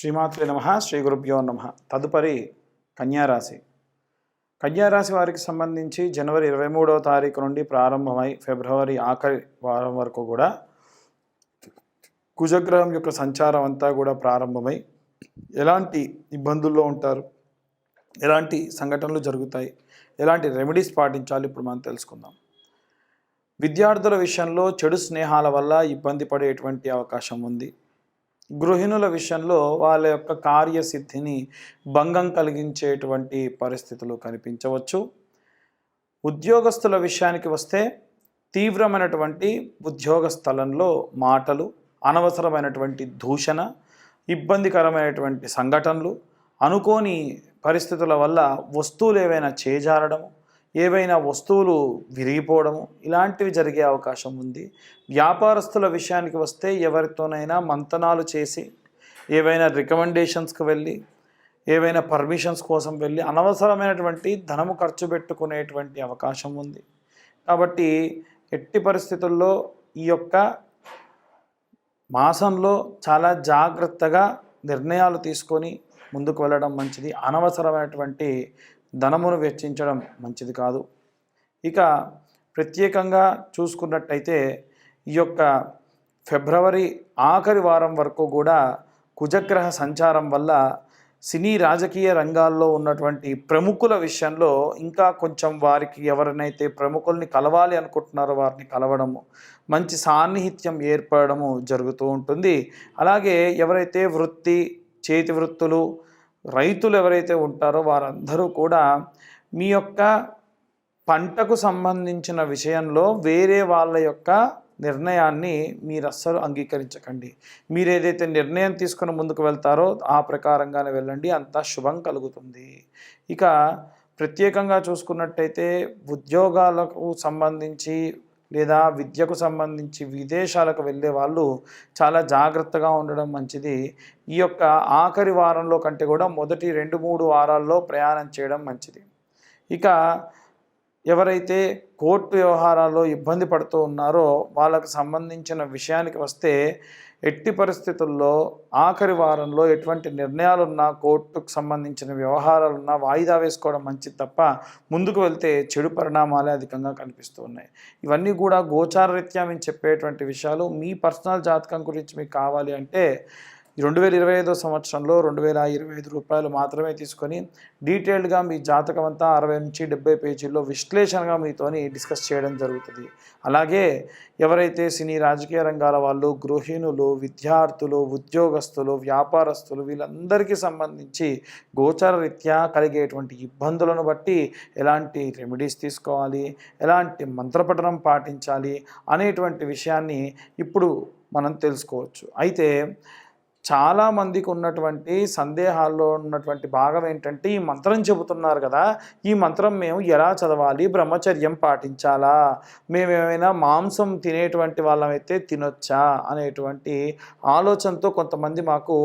శ్రీమాత్రే నమః శ్రీ గురుభ్యో నమః. తదుపరి కన్యారాశి. కన్యారాశి వారికి సంబంధించి జనవరి 23వ తారీఖు నుండి ప్రారంభమై ఫిబ్రవరి ఆఖరి వారం వరకు కూడా కుజగ్రహం యొక్క సంచారం అంతా కూడా ప్రారంభమై ఎలాంటి ఇబ్బందుల్లో ఉంటారు, ఎలాంటి సంఘటనలు జరుగుతాయి, ఎలాంటి రెమెడీస్ పాటించాలి ఇప్పుడు మనం తెలుసుకుందాం. విద్యార్థుల విషయంలో చెడు స్నేహాల వల్ల ఇబ్బంది పడేటువంటి అవకాశం ఉంది. గృహిణుల విషయంలో వాళ్ళ యొక్క కార్యసిద్ధిని భంగం కలిగించేటువంటి పరిస్థితులు కనిపించవచ్చు. ఉద్యోగస్తుల విషయానికి వస్తే తీవ్రమైనటువంటి ఉద్యోగ స్థలంలో మాటలు, అనవసరమైనటువంటి దూషణ, ఇబ్బందికరమైనటువంటి సంఘటనలు, అనుకోని పరిస్థితుల వల్ల వస్తువులు ఏవైనా చేజారడము, ఏవైనా వస్తువులు విరిగిపోవడము ఇలాంటివి జరిగే అవకాశం ఉంది. వ్యాపారస్తుల విషయానికి వస్తే ఎవరితోనైనా మంతనాలు చేసి ఏవైనా రికమెండేషన్స్కి వెళ్ళి ఏవైనా పర్మిషన్స్ కోసం వెళ్ళి అనవసరమైనటువంటి ధనము ఖర్చు పెట్టుకునేటువంటి అవకాశం ఉంది. కాబట్టి ఎట్టి పరిస్థితుల్లో ఈ యొక్క మాసంలో చాలా జాగ్రత్తగా నిర్ణయాలు తీసుకొని ముందుకు వెళ్ళడం మంచిది. అనవసరమైనటువంటి ధనమును వెచ్చించడం మంచిది కాదు. ఇక ప్రత్యేకంగా చూసుకున్నట్టయితే ఈ యొక్క ఫిబ్రవరి ఆఖరి వారం వరకు కూడా కుజగ్రహ సంచారం వల్ల సినీ రాజకీయ రంగాల్లో ఉన్నటువంటి ప్రముఖుల విషయంలో ఇంకా కొంచెం వారికి ఎవరినైతే ప్రముఖుల్ని కలవాలి అనుకుంటున్నారో వారిని కలవడము, మంచి సాన్నిహిత్యం ఏర్పడము జరుగుతూ ఉంటుంది. అలాగే ఎవరైతే చేతి వృత్తులు, రైతులు ఎవరైతే ఉంటారో వారందరూ కూడా మీ యొక్క పంటకు సంబంధించిన విషయంలో వేరే వాళ్ళ యొక్క నిర్ణయాన్ని మీరు అస్సలు అంగీకరించకండి. మీరు ఏదైతే నిర్ణయం తీసుకుని ముందుకు వెళ్తారో ఆ ప్రకారంగానే వెళ్ళండి, అంతా శుభం కలుగుతుంది. ఇక ప్రత్యేకంగా చూసుకున్నట్టయితే ఉద్యోగాలకు సంబంధించి లేదా విద్యకు సంబంధించి విదేశాలకు వెళ్ళే వాళ్ళు చాలా జాగ్రత్తగా ఉండడం మంచిది. ఈ యొక్క ఆఖరి వారంలో కంటే కూడా మొదటి 2-3 వారాల్లో ప్రయాణం చేయడం మంచిది. ఇక ఎవరైతే కోర్టు వ్యవహారాల్లో ఇబ్బంది పడుతూ ఉన్నారో వాళ్ళకు సంబంధించిన విషయానికి వస్తే ఎట్టి పరిస్థితుల్లో ఆఖరి వారంలో ఎటువంటి నిర్ణయాలున్నా, కోర్టుకు సంబంధించిన వ్యవహారాలున్నా వాయిదా వేసుకోవడం మంచిది తప్ప ముందుకు వెళ్తే చెడు పరిణామాలే అధికంగా కనిపిస్తూ ఉన్నాయి. ఇవన్నీ కూడా గోచారరీత్యా మేము చెప్పేటువంటి విషయాలు. మీ పర్సనల్ జాతకం గురించి మీకు కావాలి అంటే 2025 సంవత్సరంలో 2025 రూపాయలు మాత్రమే తీసుకొని డీటెయిల్డ్గా మీ జాతకం అంతా 60 నుంచి 70 పేజీల్లో విశ్లేషణగా మీతోని డిస్కస్ చేయడం జరుగుతుంది. అలాగే ఎవరైతే సినీ రాజకీయ రంగాల వాళ్ళు, గృహిణులు, విద్యార్థులు, ఉద్యోగస్తులు, వ్యాపారస్తులు వీళ్ళందరికీ సంబంధించి గోచార రీత్యా కలిగేటువంటి ఇబ్బందులను బట్టి ఎలాంటి రెమెడీస్ తీసుకోవాలి, ఎలాంటి మంత్రపఠనం పాటించాలి అనేటువంటి విషయాన్ని ఇప్పుడు మనం తెలుసుకోవచ్చు. అయితే చాలామందికి ఉన్నటువంటి సందేహాల్లో ఉన్నటువంటి భాగం ఏంటంటే ఈ మంత్రం చెబుతున్నారు కదా, ఈ మంత్రం మేము ఎలా చదవాలి, బ్రహ్మచర్యం పాటించాలా, మేమేమైనా మాంసం తినేటువంటి వాళ్ళమైతే తినొచ్చా అనేటువంటి ఆలోచనతో కొంతమంది మాకు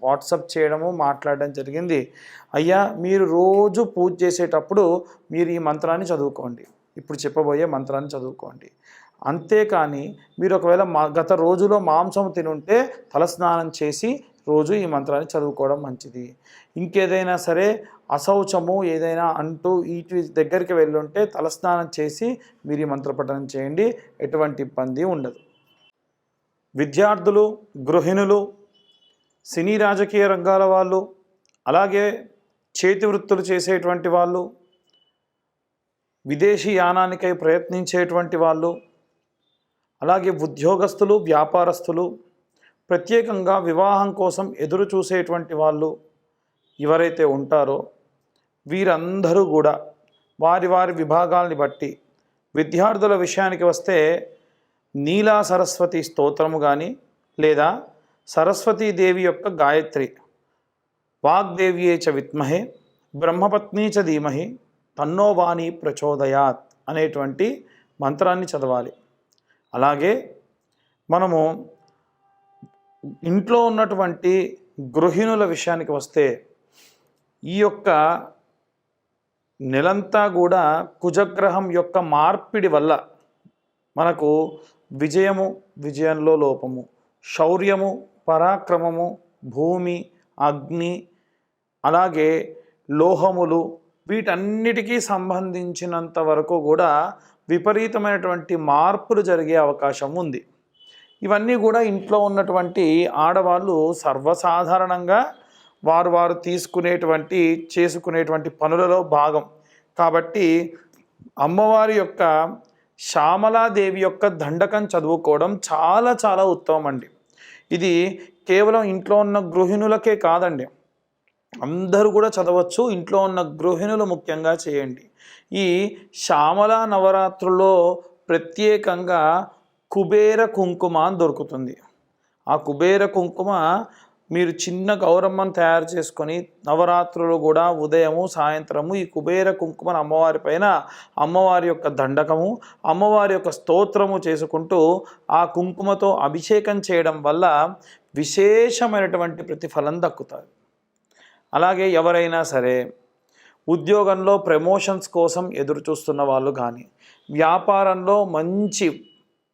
వాట్సాప్ చేయడము, మాట్లాడడం జరిగింది. అయ్యా, మీరు రోజు పూజ చేసేటప్పుడు మీరు ఈ మంత్రాన్ని చదువుకోండి, ఇప్పుడు చెప్పబోయే మంత్రాన్ని చదువుకోండి. అంతేకాని మీరు ఒకవేళ గత రోజులో మాంసం తినుంటే తలస్నానం చేసి రోజు ఈ మంత్రాన్ని చదువుకోవడం మంచిది. ఇంకేదైనా సరే అశౌచము ఏదైనా అంటూ వీటి దగ్గరికి వెళ్ళుంటే తలస్నానం చేసి మీరు ఈ మంత్రపఠనం చేయండి, ఎటువంటి ఇబ్బంది ఉండదు. విద్యార్థులు, గృహిణులు, సినీ రాజకీయ రంగాల వాళ్ళు, అలాగే చేతి వృత్తులు చేసేటువంటి వాళ్ళు, విదేశీ యానానికై ప్రయత్నించేటువంటి వాళ్ళు, అలాగే ఉద్యోగస్తులు, వ్యాపారస్తులు, ప్రత్యేకంగా వివాహం కోసం ఎదురు చూసేటువంటి వాళ్ళు ఎవరైతే ఉంటారో వీరందరూ కూడా వారి వారి విభాగాల్ని బట్టి, విద్యార్థుల విషయానికి వస్తే నీలా సరస్వతి స్తోత్రము కానీ లేదా సరస్వతీదేవి యొక్క గాయత్రి, వాగ్దేవ్యే చ విద్మహే బ్రహ్మపత్నీ చ ధీమహి తన్నో వాణి ప్రచోదయాత్ అనేటువంటి మంత్రాన్ని చదవాలి. అలాగే మనము ఇంట్లో ఉన్నటువంటి గృహిణుల విషయానికి వస్తే ఈ యొక్క నెలంతా కూడా కుజగ్రహం యొక్క మార్పిడి వల్ల మనకు విజయంలో లోపము, శౌర్యము, పరాక్రమము, భూమి, అగ్ని, అలాగే లోహములు, వీటన్నిటికీ సంబంధించినంత వరకు కూడా విపరీతమైనటువంటి మార్పులు జరిగే అవకాశం ఉంది. ఇవన్నీ కూడా ఇంట్లో ఉన్నటువంటి ఆడవాళ్ళు సర్వసాధారణంగా వారు చేసుకునేటువంటి పనులలో భాగం. కాబట్టి అమ్మవారి యొక్క శ్యామలాదేవి యొక్క దండకం చదువుకోవడం చాలా చాలా ఉత్తమం అండి. ఇది కేవలం ఇంట్లో ఉన్న గృహిణులకే కాదండి, అందరూ కూడా చదవచ్చు. ఇంట్లో ఉన్న గృహిణులు ముఖ్యంగా చేయండి. ఈ శ్యామల నవరాత్రుల్లో ప్రత్యేకంగా కుబేర కుంకుమ అని దొరుకుతుంది. ఆ కుబేర కుంకుమ మీరు చిన్న గౌరమ్మను తయారు చేసుకొని నవరాత్రులు కూడా ఉదయము సాయంత్రము ఈ కుబేర కుంకుమను అమ్మవారి పైన అమ్మవారి యొక్క దండకము, అమ్మవారి యొక్క స్తోత్రము చేసుకుంటూ ఆ కుంకుమతో అభిషేకం చేయడం వల్ల విశేషమైనటువంటి ప్రతిఫలం దక్కుతుంది. అలాగే ఎవరైనా సరే ఉద్యోగంలో ప్రమోషన్స్ కోసం ఎదురు చూస్తున్న వాళ్ళు కానీ, వ్యాపారంలో మంచి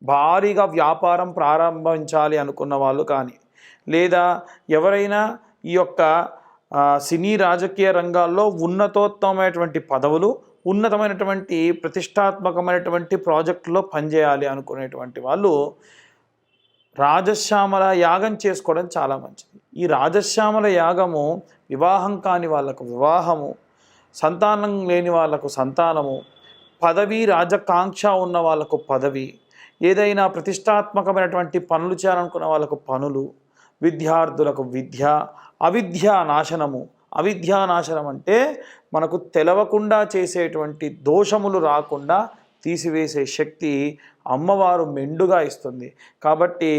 భారీగా వ్యాపారం ప్రారంభించాలి అనుకున్న వాళ్ళు కానీ, లేదా ఎవరైనా ఈ యొక్క సినీ రాజకీయ రంగాల్లో ఉన్నతోత్తమైనటువంటి పదవులు, ఉన్నతమైనటువంటి ప్రతిష్టాత్మకమైనటువంటి ప్రాజెక్టులో పనిచేయాలి అనుకునేటువంటి వాళ్ళు రాజశ్యామల యాగం చేసుకోవడం చాలా మంచిది. ఈ రాజశ్యామల యాగము వివాహం కాని వాళ్ళకు వివాహము, సంతానం లేని వాళ్ళకు సంతానము, పదవి రాజకాంక్ష ఉన్న వాళ్ళకు పదవి, ఏదైనా ప్రతిష్టాత్మకమైనటువంటి పనులు చేయాలనుకున్న వాళ్ళకు పనులు, విద్యార్థులకు విద్య, అవిద్యా నాశనము. అవిద్యా నాశనం అంటే మనకు తెలవకుండా చేసేటువంటి దోషములు రాకుండా తీసివేసే శక్తి అమ్మవారు మెండుగా ఇస్తుంది. కాబట్టి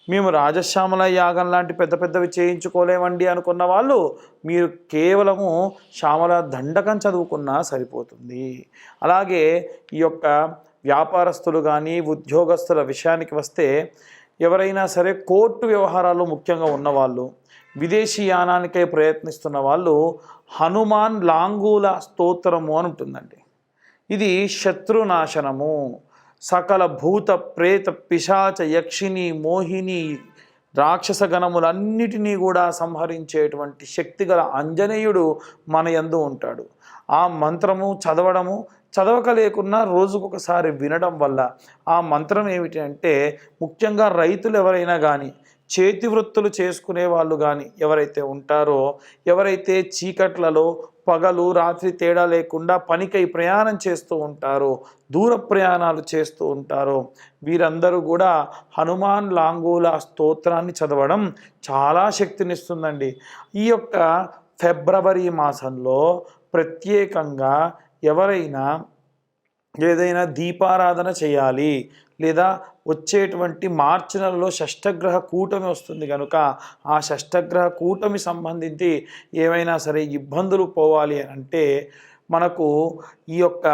మేము రాజశ్యామల యాగం లాంటి పెద్ద పెద్దవి చేయించుకోలేమండి అనుకున్న వాళ్ళు మీరు కేవలము శ్యామల దండకం చదువుకున్నా సరిపోతుంది. అలాగే ఈ యొక్క వ్యాపారస్తులు కానీ ఉద్యోగస్తుల విషయానికి వస్తే ఎవరైనా సరే కోర్టు వ్యవహారాలు ముఖ్యంగా ఉన్నవాళ్ళు, విదేశీ యానానికై ప్రయత్నిస్తున్న వాళ్ళు హనుమాన్ లాంగూల స్తోత్రము అని ఉంటుందండి. ఇది శత్రునాశనము, సకల భూత ప్రేత పిశాచ యక్షిని మోహిని రాక్షస గణములన్నిటినీ కూడా సంహరించేటువంటి శక్తిగల ఆంజనేయుడు మన యందు ఉంటాడు. ఆ మంత్రము చదవక లేకున్నా రోజుకొకసారి వినడం వల్ల ఆ మంత్రం ఏమిటి అంటే, ముఖ్యంగా రైతులు ఎవరైనా కానీ, చేతి వృత్తులు చేసుకునే వాళ్ళు కానీ ఎవరైతే ఉంటారో, ఎవరైతే చీకట్లలో పగలు రాత్రి తేడా లేకుండా పనికై ప్రయాణం చేస్తూ ఉంటారో, దూర ప్రయాణాలు చేస్తూ ఉంటారో, వీరందరూ కూడా హనుమాన్ లాంగూల స్తోత్రాన్ని చదవడం చాలా శక్తినిస్తుందండి. ఈ యొక్క ఫిబ్రవరి మాసంలో ప్రత్యేకంగా ఎవరైనా ఏదైనా దీపారాధన చేయాలి, లేదా వచ్చేటువంటి మార్చి నెలలో షష్ఠగ్రహ కూటమి వస్తుంది కనుక ఆ షష్ఠగ్రహ కూటమి సంబంధించి ఏమైనా సరే ఇబ్బందులు పోవాలి అంటే మనకు ఈ యొక్క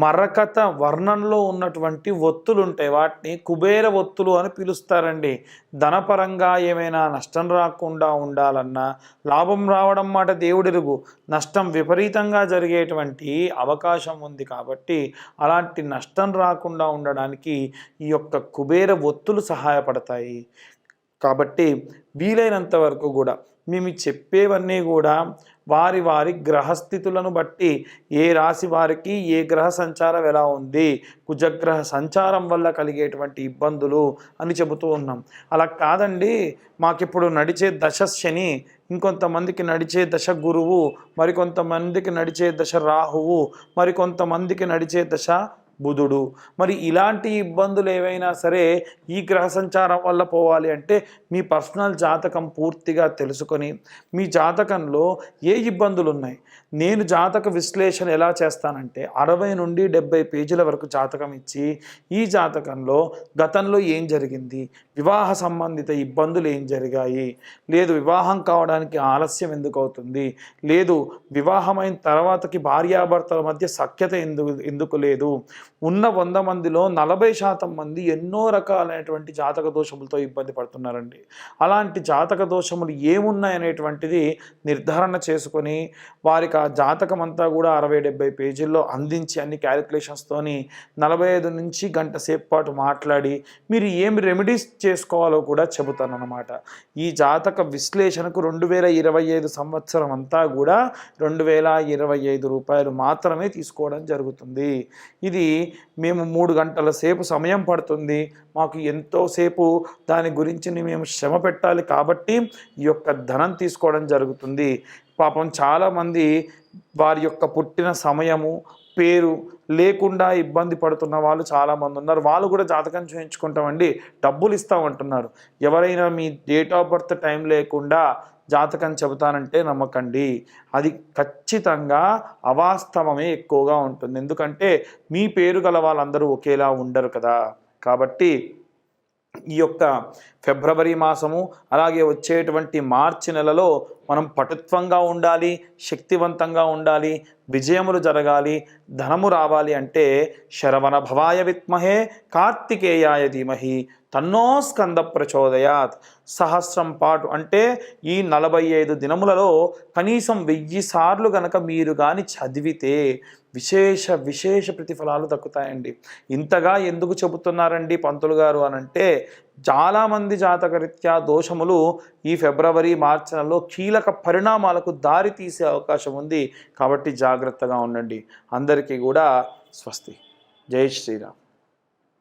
మరకత వర్ణంలో ఉన్నటువంటి ఒత్తులు ఉంటాయి, వాటిని కుబేర ఒత్తులు అని పిలుస్తారండి. ధనపరంగా ఏమైనా నష్టం రాకుండా ఉండాలన్నా, లాభం రావడం మాట దేవుడెరుగు, నష్టం విపరీతంగా జరిగేటువంటి అవకాశం ఉంది. కాబట్టి అలాంటి నష్టం రాకుండా ఉండడానికి ఈ యొక్క కుబేర ఒత్తులు సహాయపడతాయి. కాబట్టి వీలైనంత వరకు కూడా మేము చెప్పేవన్నీ కూడా వారి వారి గ్రహస్థితులను బట్టి, ఏ రాశి వారికి ఏ గ్రహ సంచారం ఎలా ఉంది, కుజగ్రహ సంచారం వల్ల కలిగేటువంటి ఇబ్బందులు అని చెబుతూ ఉన్నాం. అలా కాదండి, మాకిప్పుడు నడిచే దశ శని, ఇంకొంతమందికి నడిచే దశ గురువు, మరికొంతమందికి నడిచే దశ రాహువు, మరికొంతమందికి నడిచే దశ బుధుడు. మరి ఇలాంటి ఇబ్బందులు ఏవైనా సరే ఈ గ్రహ సంచారం వల్ల పోవాలి అంటే మీ పర్సనల్ జాతకం పూర్తిగా తెలుసుకొని, మీ జాతకంలో ఏ ఇబ్బందులు ఉన్నాయి, నేను జాతక విశ్లేషణ ఎలా చేస్తానంటే 60 నుండి 70 పేజీల వరకు జాతకం ఇచ్చి, ఈ జాతకంలో గతంలో ఏం జరిగింది, వివాహ సంబంధిత ఇబ్బందులు ఏం జరిగాయి, లేదు వివాహం కావడానికి ఆలస్యం ఎందుకు అవుతుంది, లేదు వివాహమైన తర్వాతకి భార్యాభర్తల మధ్య సఖ్యత ఎందుకు లేదు, ఉన్న 100 మందిలో 40% మంది ఎన్నో రకాలైనటువంటి జాతక దోషములతో ఇబ్బంది పడుతున్నారండి. అలాంటి జాతక దోషములు ఏమున్నాయనేటువంటిది నిర్ధారణ చేసుకొని వారికి ఆ జాతకం అంతా కూడా 60-70 పేజీల్లో అందించి అన్ని క్యాలిక్యులేషన్స్తోని 45 నుంచి గంట సేపు పాటు మాట్లాడి మీరు ఏమి రెమెడీస్ చేసుకోవాలో కూడా చెబుతానన్నమాట. ఈ జాతక విశ్లేషణకు 2025 సంవత్సరం అంతా కూడా ₹2025 మాత్రమే తీసుకోవడం జరుగుతుంది. ఇది మేము 3 గంటల సేపు సమయం పడుతుంది, మాకు ఎంతోసేపు దాని గురించి మేము శ్రమ పెట్టాలి కాబట్టి ఈ యొక్క ధనం తీసుకోవడం జరుగుతుంది. పాపం చాలామంది వారి యొక్క పుట్టిన సమయము పేరు లేకుండా ఇబ్బంది పడుతున్న వాళ్ళు చాలామంది ఉన్నారు. వాళ్ళు కూడా జాతకం చూయించుకుంటామండి, డబ్బులు ఇస్తామంటున్నారు. ఎవరైనా మీ డేట్ ఆఫ్ బర్త్ టైం లేకుండా జాతకం చెబుతానంటే నమ్మకండి, అది ఖచ్చితంగా అవాస్తవమే ఎక్కువగా ఉంటుంది. ఎందుకంటే మీ పేరు గల వాళ్ళందరూ ఒకేలా ఉండరు కదా. కాబట్టి ఈ యొక్క ఫిబ్రవరి మాసము అలాగే వచ్చేటువంటి మార్చి నెలలో మనం పటుత్వంగా ఉండాలి, శక్తివంతంగా ఉండాలి, విజయములు జరగాలి, ధనము రావాలి అంటే శరవణ భవాయ విద్మహే కార్తికేయాయ ధీమహి తన్నో స్కంద ప్రచోదయాత్. సహస్రం పాటు అంటే ఈ 45 దినములలో కనీసం 1000 సార్లు గనక మీరు కానీ చదివితే విశేష ప్రతిఫలాలు దక్కుతాయండి. ఇంతగా ఎందుకు చెబుతున్నారండి పంతులు గారు అనంటే, చాలామంది జాతకరీత్యా దోషములు ఈ ఫిబ్రవరి మార్చి నెలలో కీలక పరిణామాలకు దారి తీసే అవకాశం ఉంది. కాబట్టి జాగ్రత్తగా ఉండండి. అందరికీ కూడా స్వస్తి. జై శ్రీరామ్.